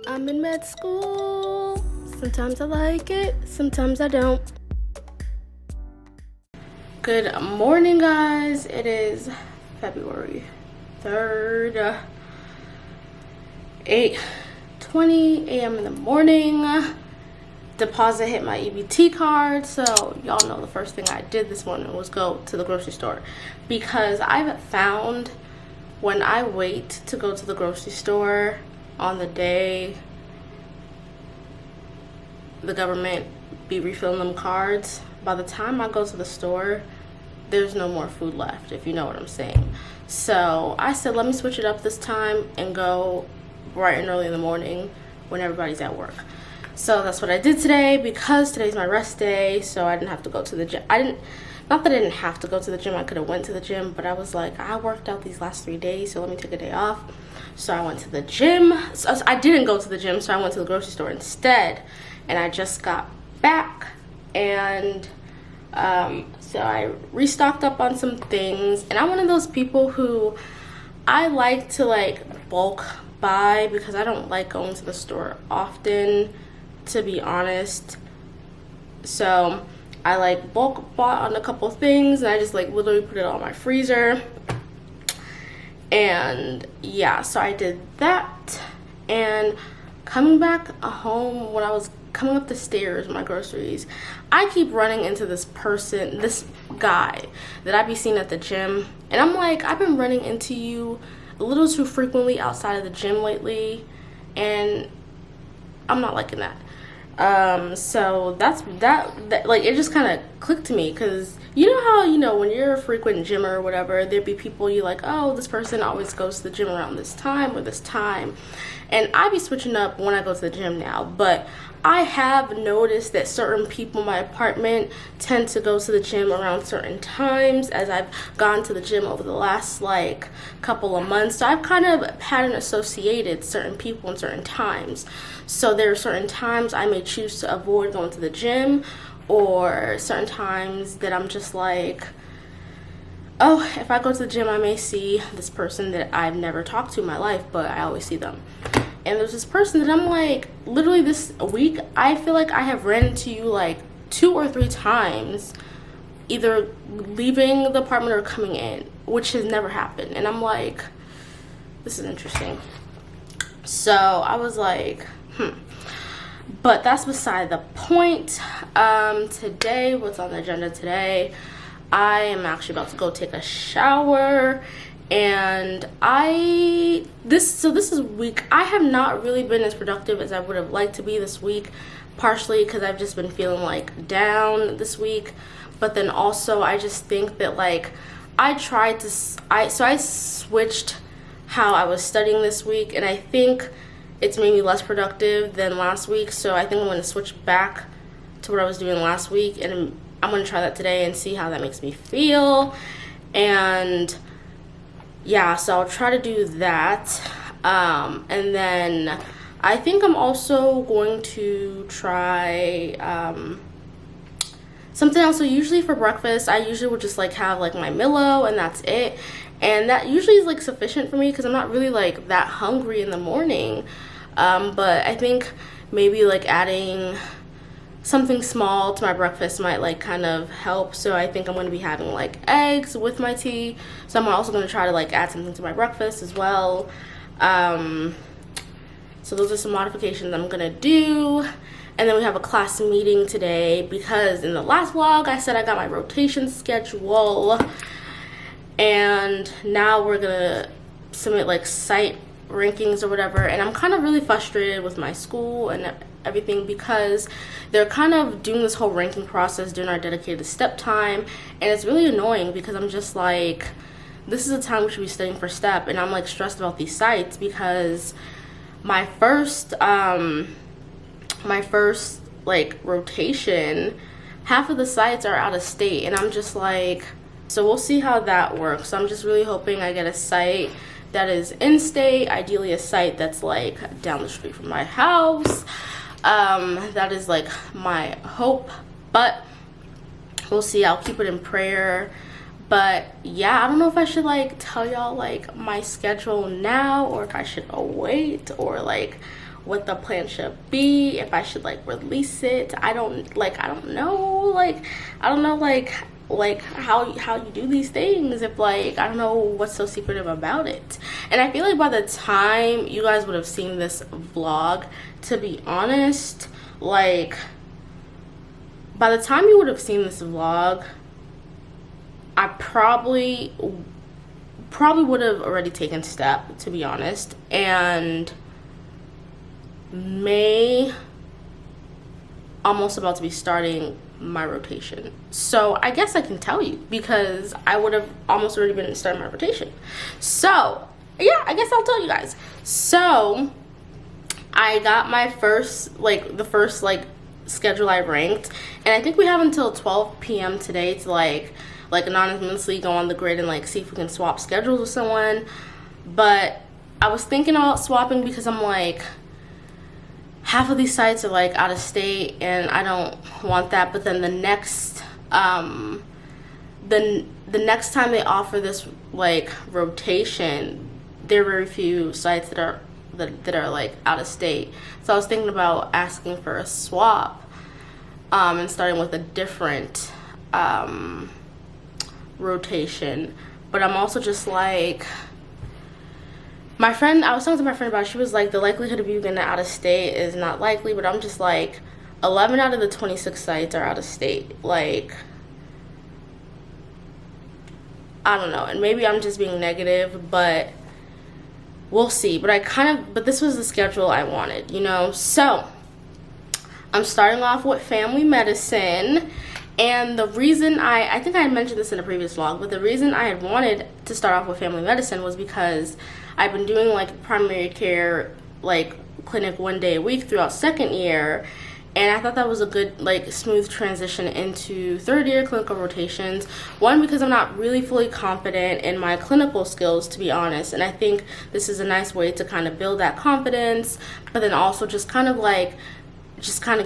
I'm in med school. Sometimes I like it, sometimes I don't. Good morning, guys. It is February 3rd, 8:20 a.m. in the morning. Deposit hit my EBT card, so y'all know the first thing I did this morning was go to the grocery store, because I've found when I wait to go to the grocery store on the day the government be refilling them cards, by the time I go to the store, there's no more food left, if you know what I'm saying. So I said, let me switch it up this time and go bright and early in the morning when everybody's at work. So that's what I did today, because today's my rest day, so I didn't have to go to the gym. Not that I didn't have to go to the gym, I could have went to the gym, but I was like, I worked out these last 3 days, so let me take a day off. So I went to the gym. So I didn't go to the gym, so I went to the grocery store instead. And I just got back, and so I restocked up on some things. And I'm one of those people who I like to like bulk buy, because I don't like going to the store often, to be honest. So I like bulk bought on a couple things, and I just like literally put it on my freezer. And yeah, so I did that. And coming back home, when I was coming up the stairs with my groceries, I keep running into this guy that I be seeing at the gym, and I'm like, I've been running into you a little too frequently outside of the gym lately, and I'm not liking that. So that's that like, it just kind of clicked to me, because you know how, you know, when you're a frequent gymmer or whatever, there'd be people you like, oh, this person always goes to the gym around this time or this time, and I be switching up when I go to the gym now. But I have noticed that certain people in my apartment tend to go to the gym around certain times, as I've gone to the gym over the last like couple of months. So I've kind of pattern associated certain people in certain times. So there are certain times I may choose to avoid going to the gym, or certain times that I'm just like, oh, if I go to the gym, I may see this person that I've never talked to in my life, but I always see them. And there's this person that I'm like, literally this week, I feel like I have ran into you like 2 or 3 times, either leaving the apartment or coming in, which has never happened. And I'm like, this is interesting. So I was like, But that's beside the point. Today, what's on the agenda today? I am actually about to go take a shower. And this is week. I have not really been as productive as I would have liked to be this week, partially because I've just been feeling like down this week, but then also I just think that like I switched how I was studying this week, and I think it's made me less productive than last week. So I think I'm going to switch back to what I was doing last week, and I'm going to try that today and see how that makes me feel. And yeah, so I'll try to do that. And then I think I'm also going to try something else. So usually for breakfast, I usually would just like have like my Milo, and that's it. And that usually is like sufficient for me, because I'm not really like that hungry in the morning. But I think maybe like adding something small to my breakfast might like kind of help. So I think I'm going to be having like eggs with my tea. So I'm also going to try to like add something to my breakfast as well. So those are some modifications I'm going to do. And then we have a class meeting today, because in the last vlog I said I got my rotation schedule, and now we're going to submit like site rankings or whatever. And I'm kind of really frustrated with my school and everything, because they're kind of doing this whole ranking process during our dedicated step time, and it's really annoying, because I'm just like, this is a time we should be studying for step, and I'm like stressed about these sites, because my first like rotation, half of the sites are out of state, and I'm just like, so we'll see how that works. So I'm just really hoping I get a site that is in-state, ideally a site that's like down the street from my house. That is like my hope, but we'll see. I'll keep it in prayer. But yeah, I don't know if I should like tell y'all like my schedule now, or if I should wait, or like what the plan should be, if I should like release it. I don't know how you do these things, if like I don't know what's so secretive about it. And I feel like by the time you guys would have seen this vlog, to be honest, like by the time you would have seen this vlog, I probably would have already taken step, to be honest, and may almost about to be starting my rotation. So I guess I can tell you, because I would have almost already been starting my rotation. So yeah, I guess I'll tell you guys. So I got my the first schedule I ranked, and I think we have until 12 p.m. today to like anonymously go on the grid and like see if we can swap schedules with someone. But I was thinking about swapping because I'm like, half of these sites are like out of state and I don't want that. But then the next the next time they offer this like rotation, there are very few sites that are like out of state. So I was thinking about asking for a swap and starting with a different rotation. But I'm also just like, I was talking to my friend about it. She was like, the likelihood of you getting out of state is not likely, but I'm just like, 11 out of the 26 sites are out of state. Like, I don't know, and maybe I'm just being negative, but we'll see. But this was the schedule I wanted, you know? So I'm starting off with family medicine. And the reason I think I had mentioned this in a previous vlog, but the reason I had wanted to start off with family medicine was because I've been doing like primary care like clinic 1 day a week throughout second year, and I thought that was a good like smooth transition into third year clinical rotations. One, because I'm not really fully confident in my clinical skills, to be honest, and I think this is a nice way to kind of build that confidence, but then also just kind of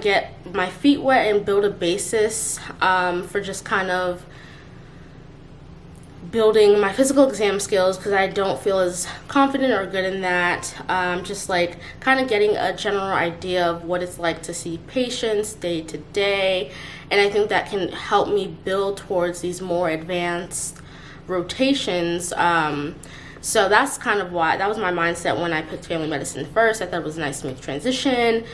get my feet wet and build a basis for just kind of building my physical exam skills, because I don't feel as confident or good in that. Just like kind of getting a general idea of what it's like to see patients day to day, and I think that can help me build towards these more advanced rotations. So that's kind of why, that was my mindset when I picked family medicine first. I thought it was a nice smooth transition,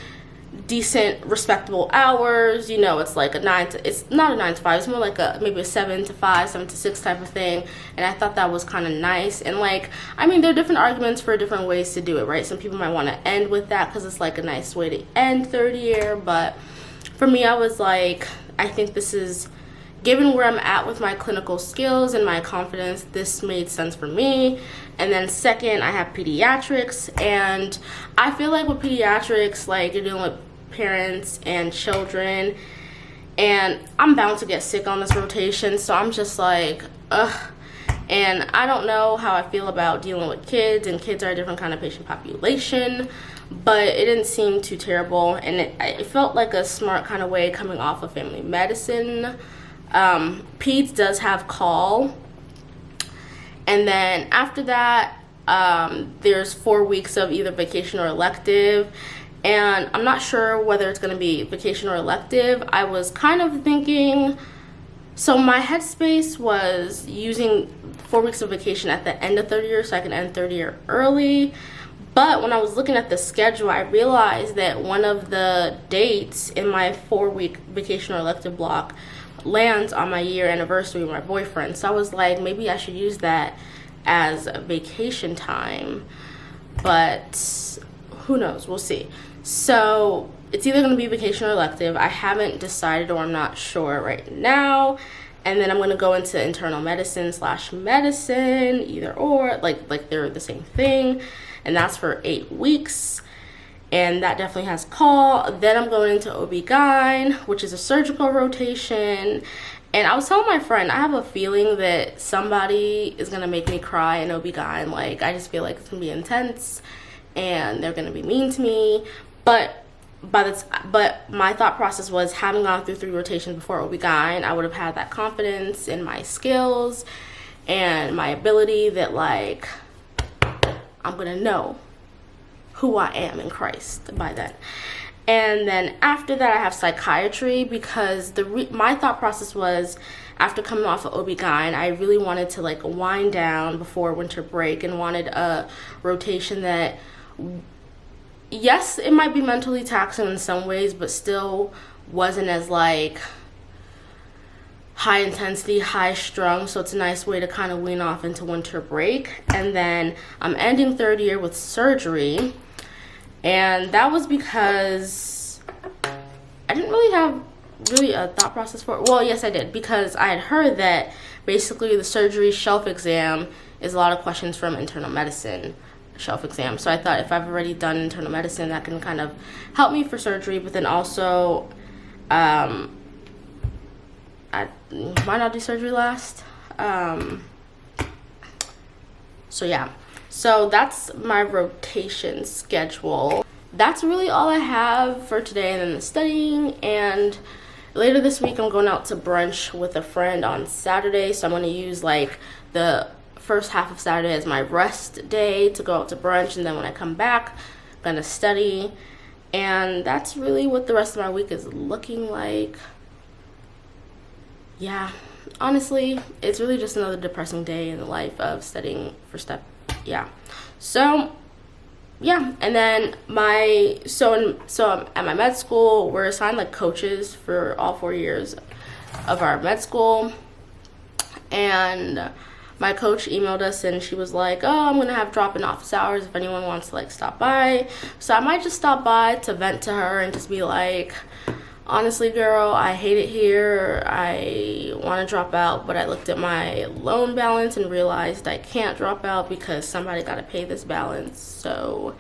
decent respectable hours, you know. It's like it's not a 9 to 5, it's more like maybe a 7 to 5, 7 to 6 type of thing, and I thought that was kind of nice. And like, I mean, there are different arguments for different ways to do it, right? Some people might want to end with that because it's like a nice way to end third year, but for me, I was like, I think this is, given where I'm at with my clinical skills and my confidence, this made sense for me. And then second, I have pediatrics, and I feel like with pediatrics, like you're dealing with parents and children, and I'm bound to get sick on this rotation, so I'm just like, ugh. And I don't know how I feel about dealing with kids, and kids are a different kind of patient population, but it didn't seem too terrible, and it felt like a smart kind of way coming off of family medicine. Peds does have call, and then after that there's 4 weeks of either vacation or elective, and I'm not sure whether it's going to be vacation or elective. I was kind of thinking, so my headspace was using 4 weeks of vacation at the end of third year so I can end third year early. But when I was looking at the schedule, I realized that one of the dates in my 4-week vacation or elective block lands on my year anniversary with my boyfriend. So I was like, maybe I should use that as vacation time, but who knows, we'll see. So it's either going to be vacation or elective. I haven't decided, or I'm not sure right now. And then I'm going to go into internal medicine / medicine, either or, like they're the same thing, and that's for 8 weeks. And that definitely has call. Then I'm going into OB-GYN, which is a surgical rotation. And I was telling my friend, I have a feeling that somebody is going to make me cry in OB-GYN. Like, I just feel like it's going to be intense and they're going to be mean to me. But my thought process was, having gone through 3 rotations before OB-GYN, I would have had that confidence in my skills and my ability that, like, I'm going to know who I am in Christ by then. And then after that, I have psychiatry, because my thought process was, after coming off of OB-GYN, I really wanted to like wind down before winter break and wanted a rotation that, yes, it might be mentally taxing in some ways, but still wasn't as like high intensity, high strung. So it's a nice way to kind of wean off into winter break. And then I'm ending third year with surgery. And that was because I didn't really have a thought process for it. Well, yes, I did, because I had heard that basically the surgery shelf exam is a lot of questions from internal medicine shelf exam. So I thought if I've already done internal medicine, that can kind of help me for surgery. But then also, why not do surgery last? So yeah. So that's my rotation schedule. That's really all I have for today, and then the studying. And later this week, I'm going out to brunch with a friend on Saturday. So I'm going to use like the first half of Saturday as my rest day to go out to brunch. And then when I come back, I'm going to study. And that's really what the rest of my week is looking like. Yeah, honestly, it's really just another depressing day in the life of studying for step. Yeah, so yeah. And then so at my med school, we're assigned like coaches for all 4 years of our med school. And my coach emailed us, and she was like, oh, I'm gonna have drop-in office hours if anyone wants to like stop by. So I might just stop by to vent to her and just be like, honestly, girl, I hate it here. I want to drop out, but I looked at my loan balance and realized I can't drop out because somebody got to pay this balance. So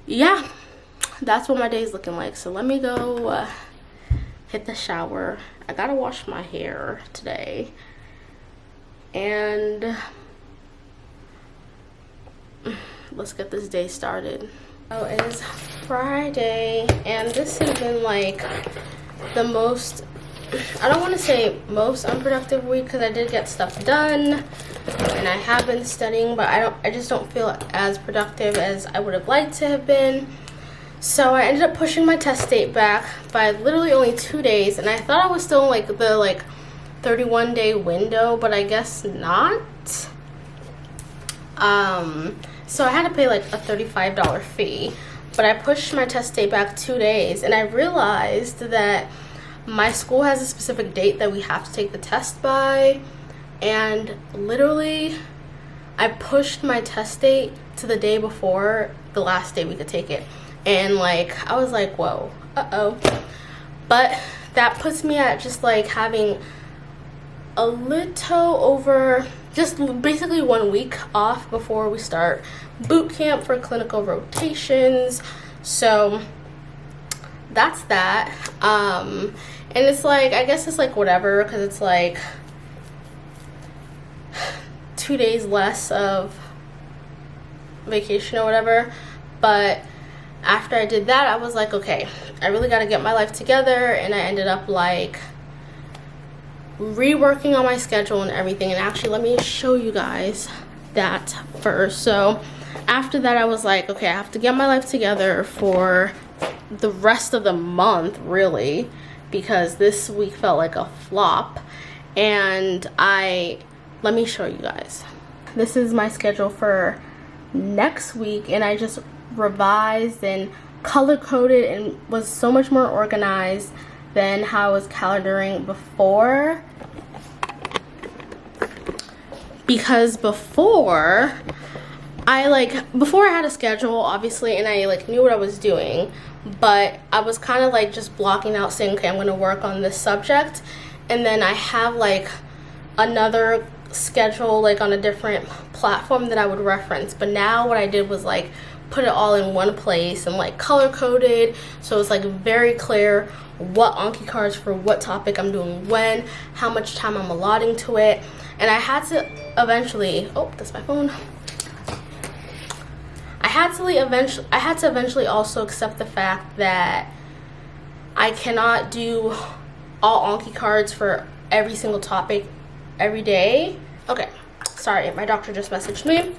yeah, that's what my day's looking like. So let me go hit the shower. I gotta wash my hair today, and let's get this day started. Oh, it is Friday, and this has been like the most, I don't want to say most unproductive week, because I did get stuff done and I have been studying, but I just don't feel as productive as I would have liked to have been. So I ended up pushing my test date back by literally only 2 days, and I thought I was still in like the 31-day window, but I guess not. So I had to pay like a $35 fee, but I pushed my test date back 2 days, and I realized that my school has a specific date that we have to take the test by, and literally I pushed my test date to the day before the last day we could take it. And like, I was like, whoa, uh-oh. But that puts me at just like having a little over, just basically 1 week off before we start boot camp for clinical rotations. So that's that. And it's like, I guess it's like whatever, because it's like 2 days less of vacation or whatever. But after I did that, I was like, okay, I really got to get my life together. And I ended up like reworking on my schedule and everything. And actually, let me show you guys that first. So after that, I was like, okay, I have to get my life together for the rest of the month, really, because this week felt like a flop. And let me show you guys. This is my schedule for next week, and I just revised and color coded and was so much more organized than how I was calendaring before. Because before I had a schedule, obviously, and I like knew what I was doing, but I was kind of like just blocking out, saying, okay, I'm going to work on this subject, and then I have like another schedule like on a different platform that I would reference. But now what I did was like put it all in one place and like color coded, so it's like very clear what Anki cards for what topic I'm doing when, how much time I'm allotting to it. And I had to eventually, oh, that's my phone. I had to eventually also accept the fact that I cannot do all Anki cards for every single topic every day. Okay, sorry, my doctor just messaged me.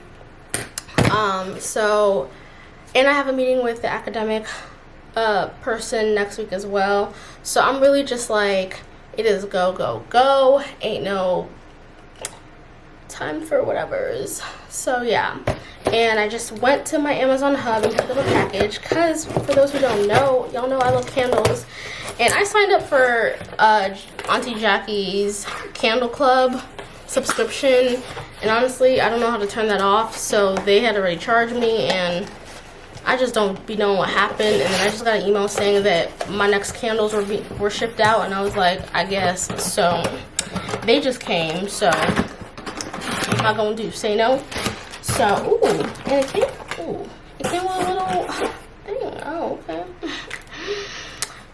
So And I have a meeting with the academic person next week as well. So I'm really just like, it is go, go, go. Ain't no time for whatever's. So yeah. And I just went to my Amazon hub and picked up a package because, for those who don't know, y'all know I love candles. And I signed up for Auntie Jackie's candle club subscription. And honestly, I don't know how to turn that off. So they had already charged me, and I just don't be knowing what happened. And then I just got an email saying that my next candles were shipped out. And I was like, I guess. So they just came. So I'm not going to say no. So, ooh, and it came with a little thing. Oh, okay.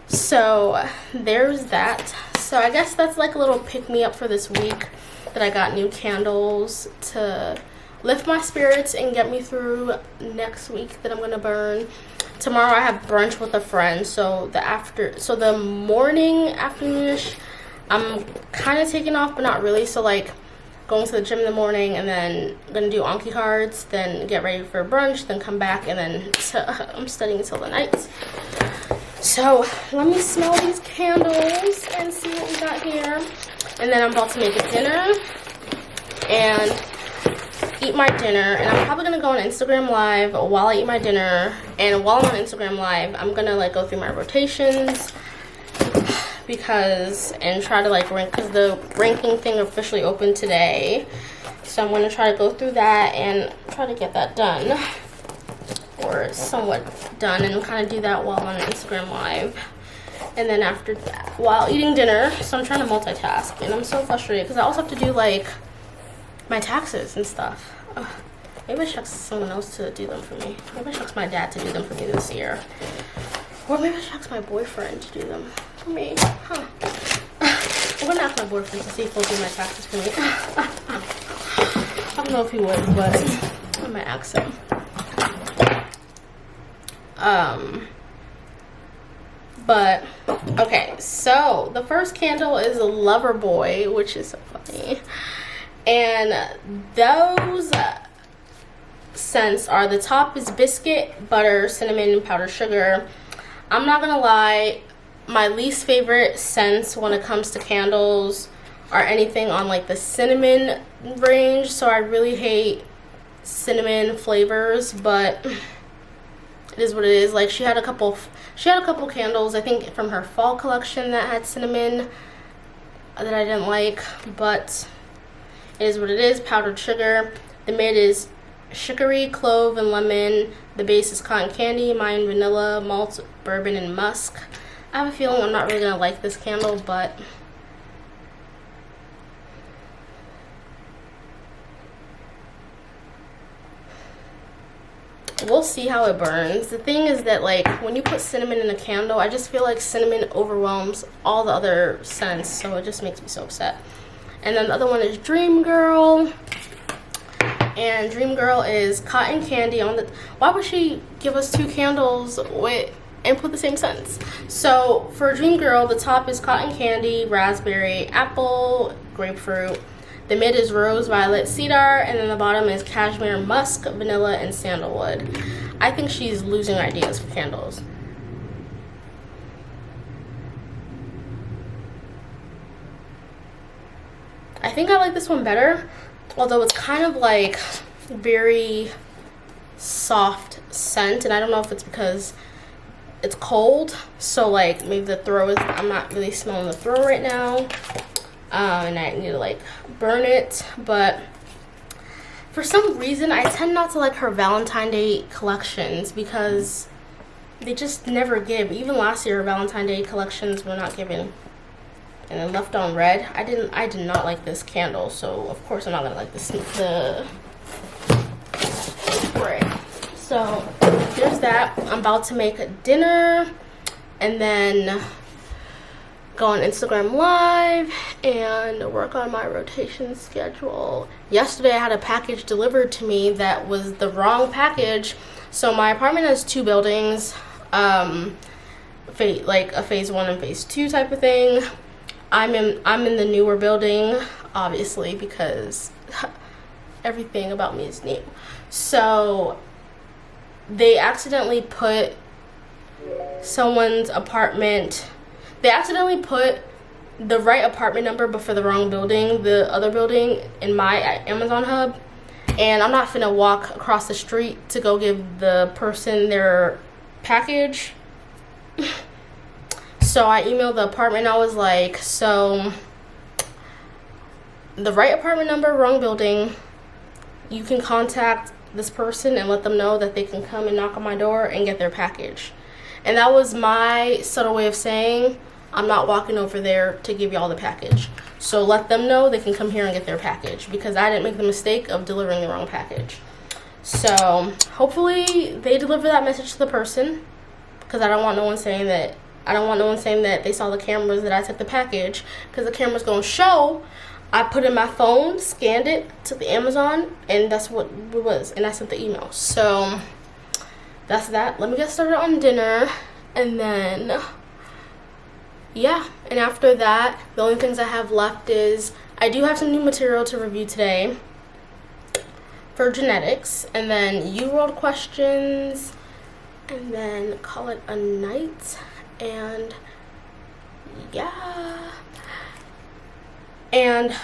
So, there's that. So, I guess that's like a little pick-me-up for this week, that I got new candles to lift my spirits and get me through next week that I'm going to burn. Tomorrow, I have brunch with a friend, so the morning, afternoonish, I'm kind of taking off, but not really. So, like, going to the gym in the morning, and then gonna do Anki cards, then get ready for brunch, then come back, and then I'm studying until the night. So let me smell these candles and see what we got here. And then I'm about to make a dinner and eat my dinner, and I'm probably gonna go on Instagram Live while I eat my dinner. And while I'm on Instagram Live, I'm gonna like go through my rotations and try to like rank, because the ranking thing officially opened today. So I'm going to try to go through that and try to get that done, or somewhat done, and kind of do that while on Instagram Live. And then after that, while eating dinner, so I'm trying to multitask, and I'm so frustrated because I also have to do like my taxes and stuff. Ugh. Maybe I should ask someone else to do them for me. Maybe I should ask my dad to do them for me this year. Or maybe I should ask my boyfriend to do them for me. Huh. I'm gonna ask my boyfriend to see if he'll do my taxes for me. I don't know if he would, but I might ask him. But okay, so the first candle is a Lover Boy, which is so funny. And those scents are, the top is biscuit, butter, cinnamon, and powdered sugar. I'm not gonna lie, my least favorite scents when it comes to candles are anything on like the cinnamon range. So I really hate cinnamon flavors, but it is what it is. Like she had a couple candles, I think from her fall collection, that had cinnamon that I didn't like, but it is what it is. Powdered sugar. The mid is chicory, clove, and lemon. The base is cotton candy, mine vanilla, malt, bourbon, and musk. I have a feeling I'm not really gonna like this candle, but we'll see how it burns. The thing is that like when you put cinnamon in a candle, I just feel like cinnamon overwhelms all the other scents, so it just makes me so upset. And then the other one is Dream Girl. And Dream Girl is cotton candy on the... Why would she give us two candles and put the same scents? So for Dream Girl, the top is cotton candy, raspberry, apple, grapefruit. The mid is rose, violet, cedar, and then the bottom is cashmere, musk, vanilla, and sandalwood. I think she's losing ideas for candles. I think I like this one better, although it's kind of like very soft scent, and I don't know if it's because it's cold, so like maybe the throw is, I'm not really smelling the throw right now, and I need to like burn it. But for some reason I tend not to like her Valentine's Day collections because they just never give. Even last year her Valentine's Day collections were not given. And then Left on Red, I did not like this candle, so of course I'm not gonna like the spray. So there's that. I'm about to make a dinner and then go on Instagram Live and work on my rotation schedule. Yesterday I had a package delivered to me that was the wrong package. So my apartment has two buildings, like a phase 1 and phase 2 type of thing. I'm in the newer building, obviously, because everything about me is new. So they accidentally put someone's apartment, they accidentally put the right apartment number but for the wrong building, the other building, in my Amazon hub. And I'm not finna walk across the street to go give the person their package. So I emailed the apartment. I was like, so the right apartment number, wrong building. You can contact this person and let them know that they can come and knock on my door and get their package. And that was my subtle way of saying, I'm not walking over there to give y'all the package. So let them know they can come here and get their package, because I didn't make the mistake of delivering the wrong package. So hopefully they deliver that message to the person, because I don't want no one saying that they saw the cameras that I took the package, because the camera's gonna show I put in my phone, scanned it, took the Amazon, and that's what it was, and I sent the email. So that's that. Let me get started on dinner, and then yeah, and after that, the only things I have left is I do have some new material to review today for genetics, and then UWorld questions, and then call it a night. And yeah, and